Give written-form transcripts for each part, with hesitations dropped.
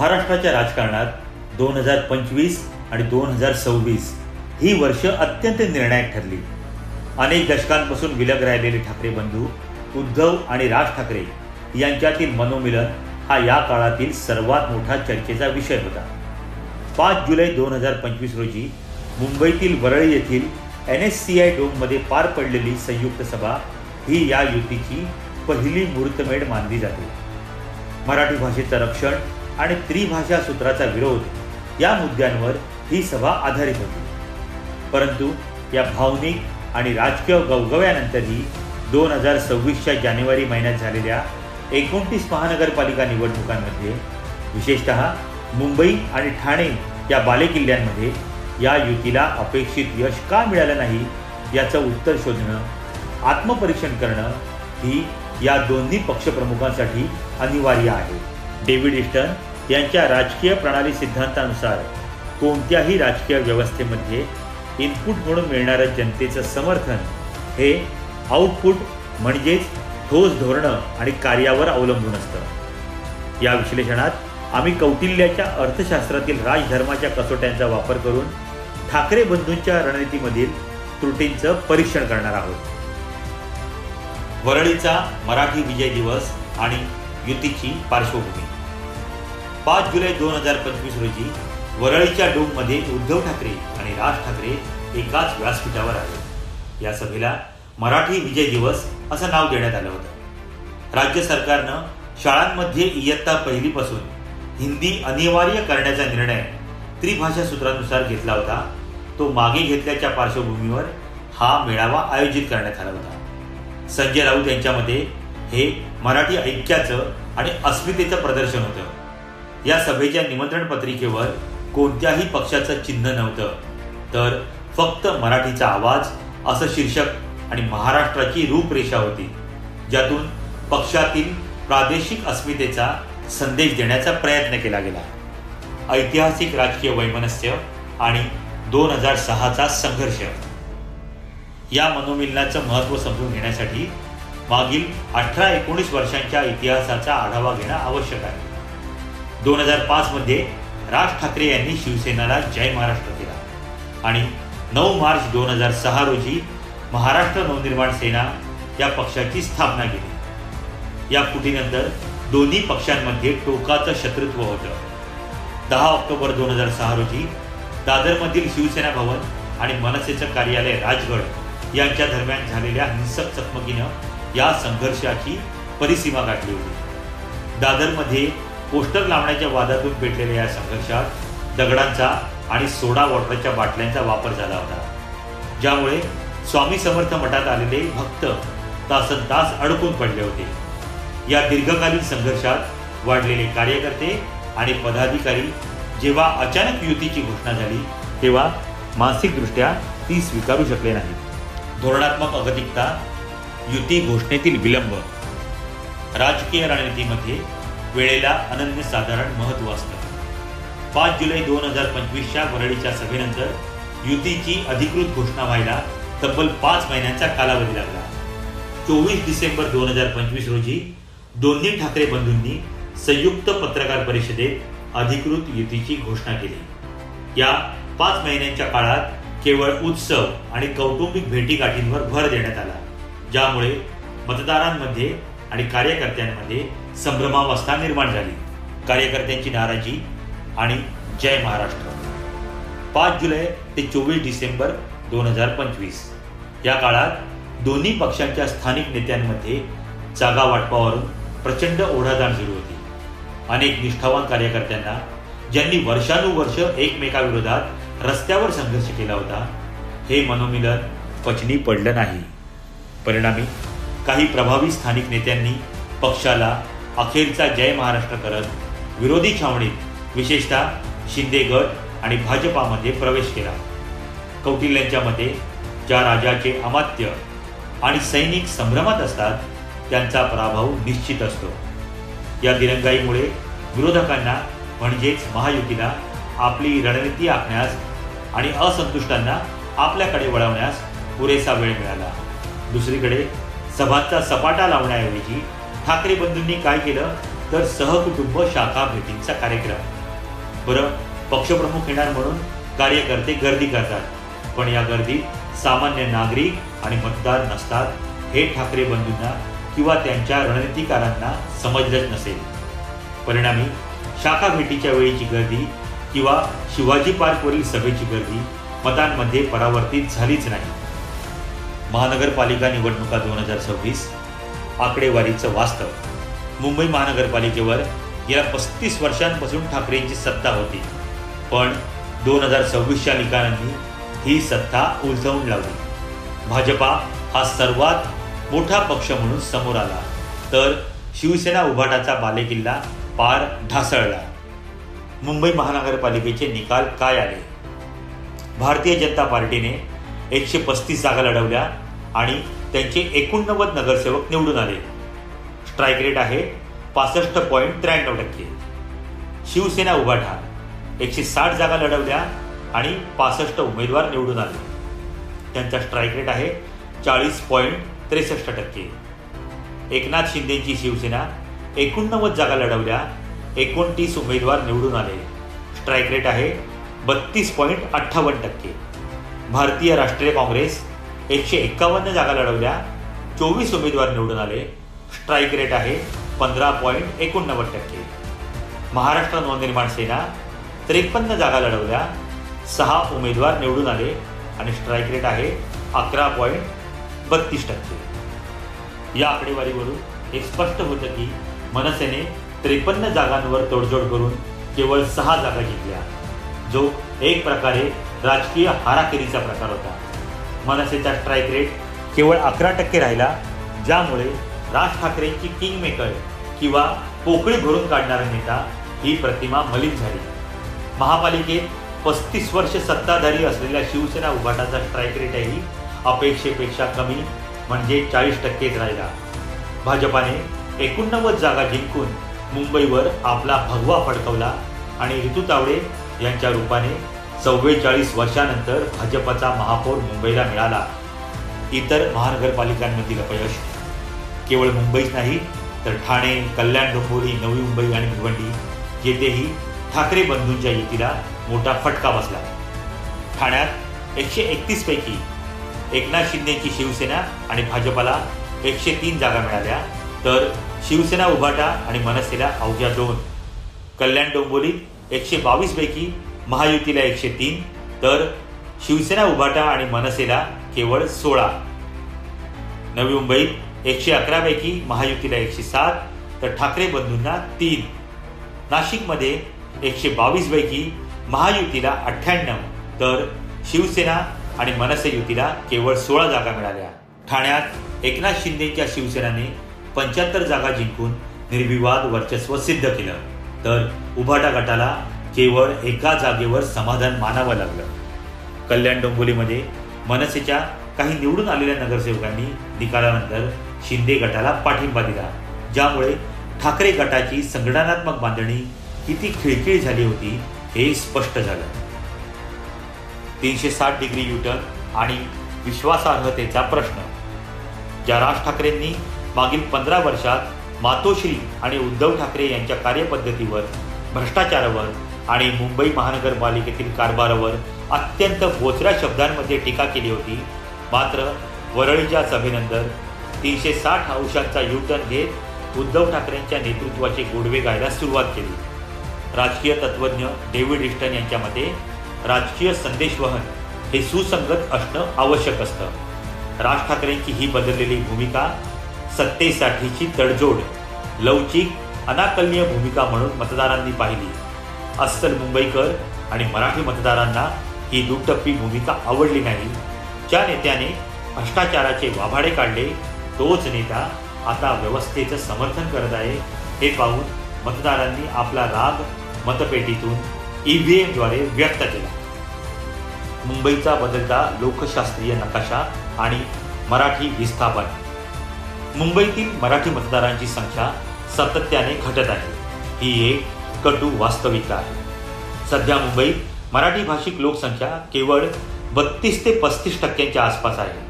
महाराष्ट्राच्या राजकारणात 2025 आणि 2026 ही वर्ष अत्यंत निर्णायक ठरली. अनेक दशकांपासून विलग राहिलेले ठाकरे बंधू उद्धव आणि राज ठाकरे यांच्यातील मनोमिलन हा या काळातील सर्वात मोठा चर्चेचा विषय होता. 5 जुलै 2025 रोजी मुंबईतील वरळी येथील NSCI डोममध्ये पार पडलेली संयुक्त सभा ही या युतीची पहिली मुहूर्तमेढ मानली जाते. मराठी भाषेचं रक्षण आणि त्रिभाषा सूत्राचा विरोध या मुद्द्यांवर ही सभा आधारित होती. परंतु या भावनिक आणि राजकीय गवगव्यानंतरही 2026च्या जानेवारी महिन्यात झालेल्या 29 महानगरपालिका निवडणुकांमध्ये विशेषतः मुंबई आणि ठाणे या बालेकिल्ल्यांमध्ये या युतीला अपेक्षित यश का मिळालं नाही याचं उत्तर शोधणं, आत्मपरीक्षण करणं ही या दोन्ही पक्षप्रमुखांसाठी अनिवार्य आहे. डेव्हिड ईस्टन यांच्या राजकीय प्रणाली सिद्धांतानुसार कोणत्याही राजकीय व्यवस्थेमध्ये इनपुट म्हणून मिळणारं जनतेचं समर्थन हे आउटपुट म्हणजेच ठोस धोरणं आणि कार्यावर अवलंबून असतं. या विश्लेषणात आम्ही कौटिल्याच्या अर्थशास्त्रातील राजधर्माच्या कसोट्यांचा वापर करून ठाकरे बंधूंच्या रणनीतीमधील त्रुटींचं परीक्षण करणार आहोत. वरळीचा मराठी विजय दिवस आणि युतीची पार्श्वभूमी. 5 जुलै 2025 रोजी वरळीच्या डोममध्ये उद्धव ठाकरे आणि राज ठाकरे एकाच व्यासपीठावर आले. या सभेला मराठी विजय दिवस असं नाव देण्यात आलं होतं. राज्य सरकारनं शाळांमध्ये इयत्ता पहिलीपासून हिंदी अनिवार्य करण्याचा निर्णय त्रिभाषा सूत्रानुसार घेतला होता. तो मागे घेतल्याच्या पार्श्वभूमीवर हा मेळावा आयोजित करण्यात आला होता. संजय राऊत यांच्या मते हे मराठी ऐक्याचं आणि अस्मितेचं प्रदर्शन होतं. या सभेच्या निमंत्रण पत्रिकेवर कोणत्याही पक्षाचं चिन्ह नव्हतं, तर फक्त मराठीचा आवाज असं शीर्षक आणि महाराष्ट्राची रूपरेषा होती, ज्यातून पक्षातील प्रादेशिक अस्मितेचा संदेश देण्याचा प्रयत्न केला गेला. ऐतिहासिक राजकीय वैमनस्य आणि 2006चा संघर्ष या मनोमिलनाचं महत्त्व समजून घेण्यासाठी मागील 18-19 वर्षांच्या इतिहासाचा आढावा घेणं आवश्यक आहे. 2005 मध्ये राज ठाकरे यांनी शिवसेनेला जय महाराष्ट्र केला आणि 9 मार्च 2006 रोजी महाराष्ट्र नवनिर्माण सेना या पक्षाची स्थापना केली. या फुटीनंतर दोन्ही पक्षांमध्ये टोकाचं शत्रुत्व होतं. 10 ऑक्टोबर 2006 रोजी दादरमधील शिवसेना भवन आणि मनसेचं कार्यालय राजगड यांच्या दरम्यान झालेल्या हिंसक चकमकीनं या संघर्षाची परिसीमा गाठली होती. दादरमध्ये पोस्टर लावण्याच्या वादातून पेटलेल्या या संघर्षात दगडांचा आणि सोडा वॉटरच्या बाटल्यांचा वापर झाला होता, ज्यामुळे स्वामी समर्थ मठात आलेले भक्त तासनतास अडकून पडले होते. या दीर्घकालीन संघर्षात वाढलेले कार्यकर्ते आणि पदाधिकारी जेव्हा अचानक युतीची घोषणा झाली तेव्हा मानसिकदृष्ट्या ती स्वीकारू शकले नाही. धोरणात्मक अगतिकता, युती घोषणेतील विलंब. राजकीय रणनीतीमध्ये वेळेला अनन्यसाधारण महत्त्व असतं. 5 जुलै 2025च्या वरळीच्या सभेनंतर युतीची अधिकृत घोषणा व्हायला तब्बल 5 महिन्यांचा कालावधी लागला. 24 डिसेंबर 2025 रोजी दोन्ही ठाकरे बंधूंनी संयुक्त पत्रकार परिषदेत अधिकृत युतीची घोषणा केली. या 5 महिन्यांच्या काळात केवळ उत्सव आणि कौटुंबिक भेटीगाठींवर भर देण्यात आला, ज्यामुळे मतदारांमध्ये आणि कार्यकर्त्यांमध्ये संभ्रमावस्था निर्माण झाली. कार्यकर्त्यांची नाराजी आणि जय महाराष्ट्र. 5 जुलै ते 24 डिसेंबर 2025 या काळात दोन्ही पक्षांच्या स्थानिक नेत्यांमध्ये जागा वाटपावरून प्रचंड ओढाताण सुरू होती. अनेक निष्ठावान कार्यकर्त्यांना, ज्यांनी वर्षानुवर्ष एकमेकाविरोधात रस्त्यावर संघर्ष केला होता, हे मनोमिलन पचनी पडलं नाही. परिणामी काही प्रभावी स्थानिक नेत्यांनी पक्षाला अखेरचा जय महाराष्ट्र करत विरोधी छावणीत विशेषतः शिंदे गट आणि भाजपामध्ये प्रवेश केला. कौटिल्यांच्या मते ज्या राजाचे अमात्य आणि सैनिक संभ्रमात असतात त्यांचा पराभव निश्चित असतो. या दिरंगाईमुळे विरोधकांना म्हणजेच महायुतीला आपली रणनीती आखण्यास आणि असंतुष्टांना आपल्याकडे वळवण्यास पुरेसा वेळ मिळाला. दुसरीकडे सभांचा सपाटा लावण्याऐवजी ठाकरे बंधूंनी काय केलं तर सहकुटुंब शाखा भेटींचा कार्यक्रम बरं, पक्षप्रमुख येणार म्हणून कार्यकर्ते गर्दी करतात, पण या गर्दीत सामान्य नागरिक आणि मतदार नसतात हे ठाकरे बंधूंना किंवा त्यांच्या रणनीतिकारांना समजलंच नसेल. परिणामी शाखा भेटीच्या वेळीची गर्दी किंवा शिवाजी पार्कवरील सभेची गर्दी मतांमध्ये परावर्तित झालीच नाही. महानगरपालिका निवडणुका 2026 आकडेवारीचं वास्तव. मुंबई महानगरपालिकेवर गेल्या 35 वर्षांपासून ठाकरेंची सत्ता होती, पण 2026च्या निकालांनी ही सत्ता उलथवून लावली. भाजपा हा सर्वात मोठा पक्ष म्हणून समोर आला, तर शिवसेना उभाटाचा बालेकिल्ला पार ढासळला. मुंबई महानगरपालिकेचे निकाल काय आले? भारतीय जनता पार्टीने 135 जागा लढवल्या आणि त्यांचे 89 नगरसेवक निवडून आले. स्ट्राईक रेट आहे 65.93%. शिवसेना उभाटा 160 जागा लढवल्या आणि 65 उमेदवार निवडून आले. त्यांचा स्ट्राईक रेट आहे 40.63%. एकनाथ शिंदेची शिवसेना 89 जागा लढवल्या, 29 उमेदवार निवडून आले. स्ट्राईक रेट आहे 32.58%. भारतीय राष्ट्रीय काँग्रेस 151 जागा लढवल्या, 24 उमेदवार निवडून आले. स्ट्राईक रेट आहे 15.89%. महाराष्ट्र नवनिर्माण सेना 53 जागा लढवल्या, 6 उमेदवार निवडून आले आणि स्ट्राईक रेट आहे 11.32%. या आकडेवारीवरून हे स्पष्ट होतं की मनसेने 53 जागांवर तोडजोड करून केवळ 6 जागा जिंकल्या, जो एक प्रकारे राजकीय हाराकिरीचा प्रकार होता. मनसेचा स्ट्राईक रेट केवळ 11% राहिला, ज्यामुळे राज ठाकरेंची किंगमेकर किंवा पोकळी भरून काढणारा नेता ही प्रतिमा मलिन झाली. महापालिकेत 35 वर्ष सत्ताधारी असलेल्या शिवसेना उभाटाचा स्ट्राईक रेटही अपेक्षेपेक्षा कमी म्हणजे 40%च राहिला. भाजपाने 89 जागा जिंकून मुंबईवर आपला भगवा फडकवला आणि ऋतू तावडे यांच्या रूपाने 44 वर्षानंतर भाजपचा महापौर मुंबईला मिळाला. इतर महानगरपालिकांमधील अपयश केवळ मुंबईच नाही, तर ठाणे, कल्याण, डोंबिवली, नवी मुंबई आणि भिवंडी येथेही ठाकरे बंधूंच्या युतीला मोठा फटका बसला. ठाण्यात 131 पैकी एकनाथ शिंदेची शिवसेना आणि भाजपाला 103 जागा मिळाल्या, तर शिवसेना उभाटा आणि मनसेला अवघ्या 2. कल्याण डोंबिवलीत 122 पैकी महायुतीला 103, तर शिवसेना उभाटा आणि मनसेला केवळ 16. नवी मुंबईत 111 पैकी महायुतीला 107, तर ठाकरे बंधूंना 3. नाशिकमध्ये 122 पैकी महायुतीला 98, तर शिवसेना आणि मनसे युतीला केवळ 16 जागा मिळाल्या. ठाण्यात एकनाथ शिंदेच्या शिवसेनेने 75 जागा जिंकून निर्विवाद वर्चस्व सिद्ध केलं, तर उभाटा गटाला केवळ 1 जागेवर समाधान मानावं लागलं. कल्याण डोंबिवलीमध्ये मनसेच्या काही निवडून आलेल्या नगरसेवकांनी निकालानंतर शिंदे गटाला पाठिंबा दिला, ज्यामुळे ठाकरे गटाची संघटनात्मक बांधणी किती खिळखिळी झाली होती हे स्पष्ट झालं. 360 डिग्री युटर्न आणि विश्वासार्हतेचा प्रश्न. ज्या राज ठाकरेंनी मागील 15 वर्षात मातोश्री आणि उद्धव ठाकरे यांच्या कार्यपद्धतीवर, भ्रष्टाचारावर आणि मुंबई महानगरपालिकेतील कारभारावर अत्यंत बोचऱ्या शब्दांमध्ये टीका केली होती, मात्र वरळीच्या सभेनंतर 360 अंशांचा युटर्न घेत उद्धव ठाकरेंच्या नेतृत्वाचे गोडवे गायला सुरुवात केली. राजकीय तत्त्वज्ञ डेव्हिड इस्टन यांच्या मते राजकीय संदेशवहन हे सुसंगत असणं आवश्यक असतं. राज ठाकरेंची ही बदललेली भूमिका सत्तेसाठीची तडजोड, लवचिक, अनाकलनीय भूमिका म्हणून मतदारांनी पाहिली. अस्सल मुंबईकर आणि मराठी मतदारांना ही दुटप्पी भूमिका आवडली नाही. ज्या नेत्याने भ्रष्टाचाराचे वाभाडे काढले, तोच नेता आता व्यवस्थेचं समर्थन करत आहे हे पाहून मतदारांनी आपला राग मतपेटीतून EVMद्वारे व्यक्त केला. मुंबईचा बदलता लोकशास्त्रीय नकाशा आणि मराठी विस्थापन. मुंबईतील मराठी मतदारांची संख्या सातत्याने घटत आहे. ही एक कटू वास्तविकता आहे. सध्या मुंबईत मराठी भाषिक लोकसंख्या केवळ 32 ते 35% आसपास आहे.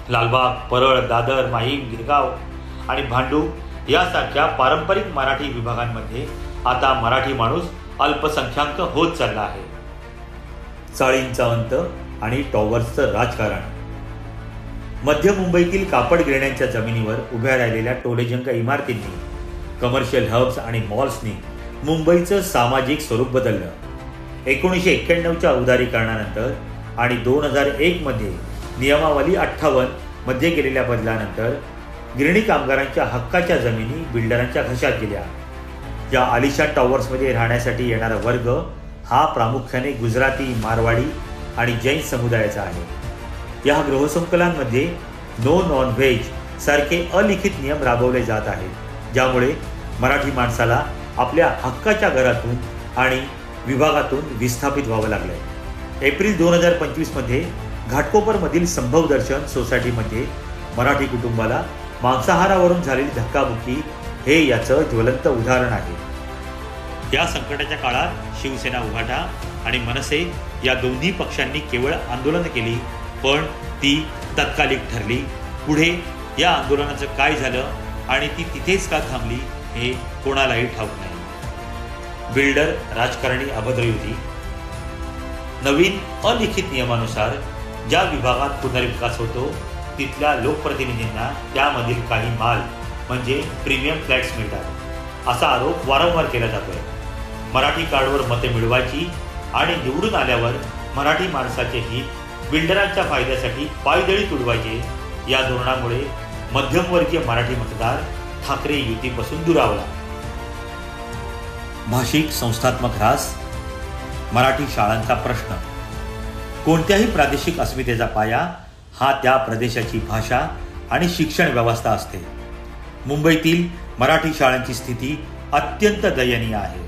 लालबाग, परळ, दादर, माहीम, गिरगाव आणि भांडूप यासारख्या पारंपरिक मराठी विभागांमध्ये आता मराठी माणूस अल्पसंख्याक होत चालला आहे. चाळींचा अंत आणि टॉवर्सचं राजकारण. मध्य मुंबईतील कापड गिरण्यांच्या जमिनीवर उभ्या राहिलेल्या टोलेजंग इमारतींनी, कमर्शियल हब्स आणि मॉल्सनी मुंबईचं सामाजिक स्वरूप बदललं. 1991च्या उदारीकरणानंतर आणि 2001 मध्ये नियमावली 58 मध्ये केलेल्या बदलानंतर गिरणी कामगारांच्या हक्काच्या जमिनी बिल्डरांच्या घशात गेल्या. या आलिशान टॉवर्समध्ये राहण्यासाठी येणारा वर्ग हा प्रामुख्याने गुजराती, मारवाडी आणि जैन समुदायाचा आहे. या गृहसंकुलांमध्ये नो नॉन व्हेज सारखे अलिखित नियम राबवले जात आहेत, ज्यामुळे मराठी माणसाला आपल्या हक्काच्या घरातून आणि विभागातून विस्थापित व्हावं लागलंय. एप्रिल 2025 मध्ये घाटकोपरमधील संभव दर्शन सोसायटीमध्ये मराठी कुटुंबाला मांसाहारावरून झालेली धक्काबुक्की हे याचं ज्वलंत उदाहरण आहे. या संकटाच्या काळात शिवसेना, उभाटा आणि मनसे या दोन्ही पक्षांनी केवळ आंदोलनं केली, पण ती तात्कालिक ठरली. पुढे या आंदोलनाचं काय झालं आणि ती तिथेच का थांबली हे कोणालाही ठाऊक नाही. बिल्डर, राजकारणी, अभद्र युती. नवीन अलिखित नियमानुसार ज्या विभागात पुनर्विकास होतो तिथल्या लोकप्रतिनिधींना त्यामधील काही माल म्हणजे प्रीमियम फ्लॅट्स मिळतात, असा आरोप वारंवार केला जातोय. मराठी कार्डवर मते मिळवायची आणि निवडून आल्यावर मराठी माणसाचे हित बिल्डरांच्या फायद्यासाठी पायदळी तुडवायचे, या धोरणामुळे मध्यमवर्गीय मराठी मतदार ठाकरे युतीपासून दुरावला. भाषिक संस्थात्मक ऱ्हास. मराठी शाळांचा प्रश्न. कोणत्याही प्रादेशिक अस्मितेचा पाया हा त्या प्रदेशाची भाषा आणि शिक्षण व्यवस्था असते. मुंबईतील मराठी शाळांची स्थिती अत्यंत दयनीय आहे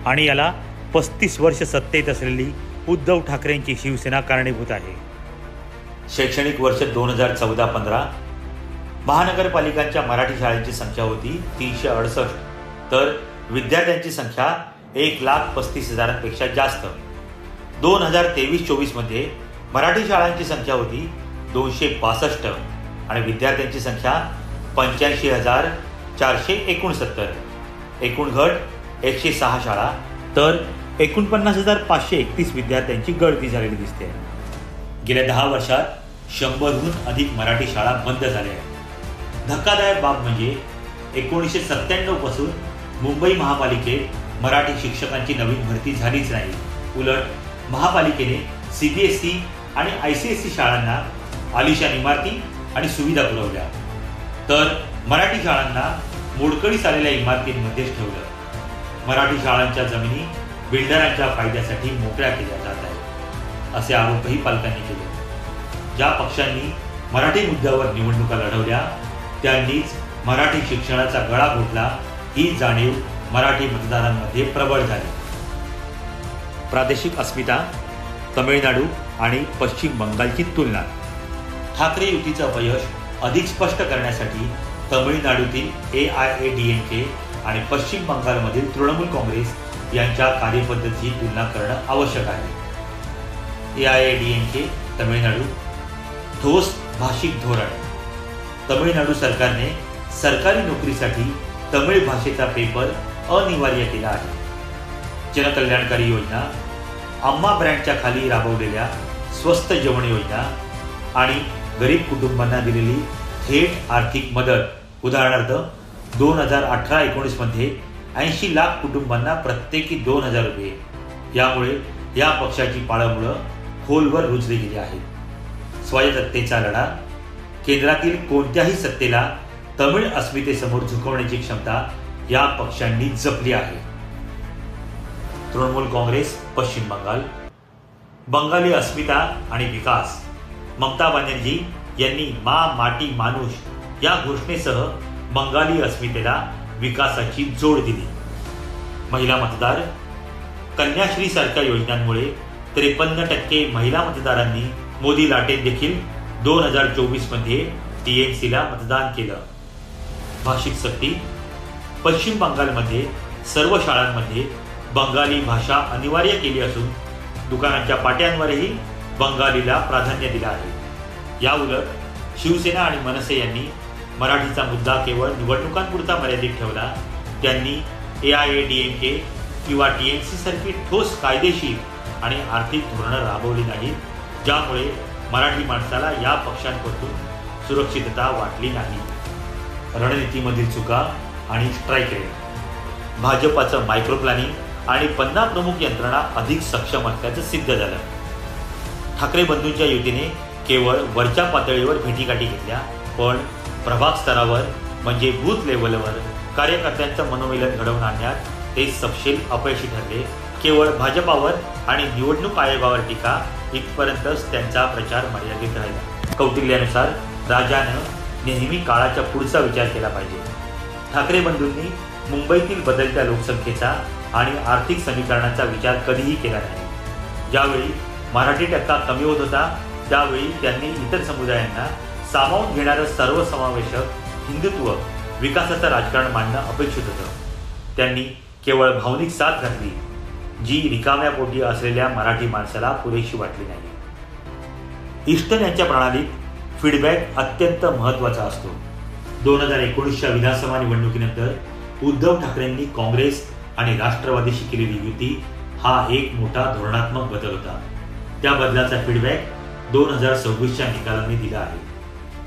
आणि याला 35 वर्ष सत्तेत असलेली उद्धव ठाकरेंची शिवसेना कारणीभूत आहे. शैक्षणिक वर्ष 2014-15 महानगरपालिकांच्या मराठी शाळांची संख्या होती 368, तर विद्यार्थ्यांची संख्या 1,35,000पेक्षा जास्त. 2023-24 मध्ये मराठी शाळांची संख्या होती 262 आणि विद्यार्थ्यांची संख्या 85,469. एकूण घट 106 शाळा, तर 49,531 विद्यार्थ्यांची गळती झालेली दिसते. गेल्या 10 वर्षात 100हून अधिक मराठी शाळा बंद झाल्या आहेत. धक्कादायक बाब म्हणजे 1997 पासून मुंबई महापालिकेत मराठी शिक्षकांची नवीन भरती झालीच नाही. उलट महापालिकेने CBSE आणि ICSE शाळांना आलिशान इमारती आणि सुविधा पुरवल्या, तर मराठी शाळांना मोडकळीस आलेल्या इमारतींमध्येच ठेवलं. मराठी शाळांच्या जमिनी बिल्डरांच्या फायद्यासाठी मोकळ्या केल्या जात आहेत, असे आरोपही पालकांनी केले. ज्या पक्षांनी मराठी मुद्द्यावर निवडणुका लढवल्या त्यांनीच मराठी शिक्षणाचा गळा घोटला, ही जाणीव मराठी मतदारांमध्ये प्रबळ झाली. प्रादेशिक अस्मिता. तमिळनाडू आणि पश्चिम बंगालची तुलना. ठाकरे युतीचं अपयश अधिक स्पष्ट करण्यासाठी तमिळनाडूतील AIADMK आणि पश्चिम बंगालमधील तृणमूल काँग्रेस यांच्या कार्यपद्धतीची तुलना करणं आवश्यक आहे. AIADMK तमिळनाडू. ठोस भाषिक धोरण. तमिळनाडू सरकारने सरकारी नोकरीसाठी तमिळ भाषेचा पेपर अनिवार्य केला आहे. जनकल्याणकारी योजना, अम्मा ब्रँडच्या खाली राबवलेल्या स्वस्त जेवण योजना आणि गरीब कुटुंबांना दिलेली थेट आर्थिक मदत. उदाहरणार्थ 2018-19 मध्ये 80 लाख कुटुंबांना प्रत्येकी 2,000 रुपये. यामुळे या पक्षाची पाळंमुळं खोलवर रुजली गेली आहेत. स्वायत्ततेचा लढा. केंद्रातील कोणत्याही सत्तेला तमिळ अस्मितेसमोर झुकवण्याची क्षमता या पक्षांनी जपली आहे. तृणमूल काँग्रेस पश्चिम बंगाल. बंगाली अस्मिता आणि विकास. ममता बॅनर्जी यांनी माटी माणूस या घोषणेसह बंगाली अस्मितेला विकासाची जोड दिली. महिला मतदार. कन्याश्री सारख्या योजनांमुळे 53% महिला मतदारांनी मोदी लाटेत देखील 2024 मध्ये TMCला मतदान केलं. भाषिक सक्ती. पश्चिम बंगालमध्ये सर्व शाळांमध्ये बंगाली भाषा अनिवार्य केली असून दुकानांच्या पाट्यांवरही बंगालीला प्राधान्य दिलं आहे. या उलट शिवसेना आणि मनसे यांनी मराठीचा मुद्दा केवळ निवडणुकांपुरता मर्यादित ठेवला. त्यांनी AIADMK किंवा TMC सारखी ठोस कायदेशीर आणि आर्थिक धोरणं राबवली नाहीत, ज्यामुळे मराठी माणसाला या पक्षांपासून सुरक्षितता वाटली नाही. रणनीतीमधील चुका आणि स्ट्राईक रेट. भाजपाचं मायक्रो प्लॅनिंग आणि 50 प्रमुख यंत्रणा अधिक सक्षम असल्याचं सिद्ध झालं. ठाकरे बंधूंच्या युतीने केवळ वरच्या पातळीवर भेटीगाठी घेतल्या, पण प्रभाग स्तरावर म्हणजे बूथ लेव्हलवर कार्यकर्त्यांचं मनोमिलन घडवून आणण्यात ते सपशेल अपयशी ठरले. केवळ भाजपावर आणि निवडणूक आयोगावर टीका इथपर्यंतच त्यांचा प्रचार मर्यादित राहिला. कौटिल्यानुसार राजानं नेहमी काळाच्या पुढचा विचार केला पाहिजे. ठाकरे बंधूंनी मुंबईतील बदलत्या लोकसंख्येचा आणि आर्थिक समीकरणाचा विचार कधीही केला नाही. ज्यावेळी मराठी टक्का कमी होत होता, त्यावेळी त्यांनी इतर समुदायांना सामावून घेणारं सर्वसमावेशक हिंदुत्व विकासाचं राजकारण मांडणं अपेक्षित होतं. त्यांनी केवळ भावनिक साथ घातली, जी रिकाम्या पोटी असलेल्या मराठी माणसाला पुरेशी वाटली नाही. ईस्टन यांच्या प्रणालीत फीडबॅक अत्यंत महत्त्वाचा असतो. 2019च्या विधानसभा निवडणुकीनंतर उद्धव ठाकरेंनी काँग्रेस आणि राष्ट्रवादीशी केलेली युती हा एक मोठा धोरणात्मक बदल होता. त्या बदलाचा फीडबॅक 2026च्या निकालांनी दिला आहे.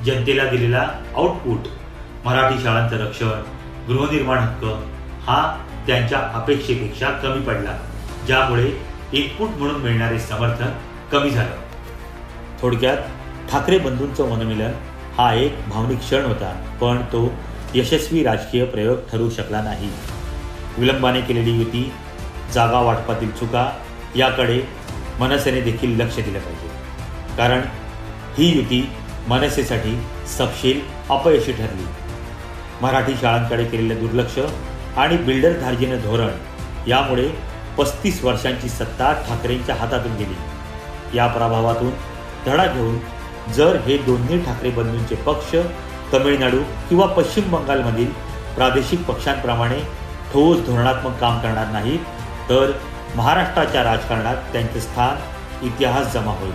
जनतेला दिलेला आउटपुट मराठी शाळांचं रक्षण, गृहनिर्माण हक्क हा त्यांच्या अपेक्षेपेक्षा कमी पडला, ज्यामुळे इनपुट म्हणून मिळणारे समर्थन कमी झालं. थोडक्यात ठाकरे बंधूंचं मनोमिलन हा एक भावनिक क्षण होता, पण तो यशस्वी राजकीय प्रयोग ठरू शकला नाही. विलंबाने केलेली युती, जागा वाटपातील चुका याकडे मनसेने देखील लक्ष दिलं पाहिजे, कारण ही युती मनसेसाठी सपशेल अपयशी ठरली. मराठी शाळांकडे केलेलं दुर्लक्ष आणि बिल्डर धार्जिनं धोरण यामुळे 35 वर्षांची सत्ता ठाकरेंच्या हातातून गेली. या प्रभावातून धडा घेऊन जर हे दोन्ही ठाकरे बंधूंचे पक्ष तमिळनाडू किंवा पश्चिम बंगालमधील प्रादेशिक पक्षांप्रमाणे ठोस धोरणात्मक काम करणार नाहीत, तर महाराष्ट्राच्या राजकारणात त्यांचे स्थान इतिहास जमा होईल.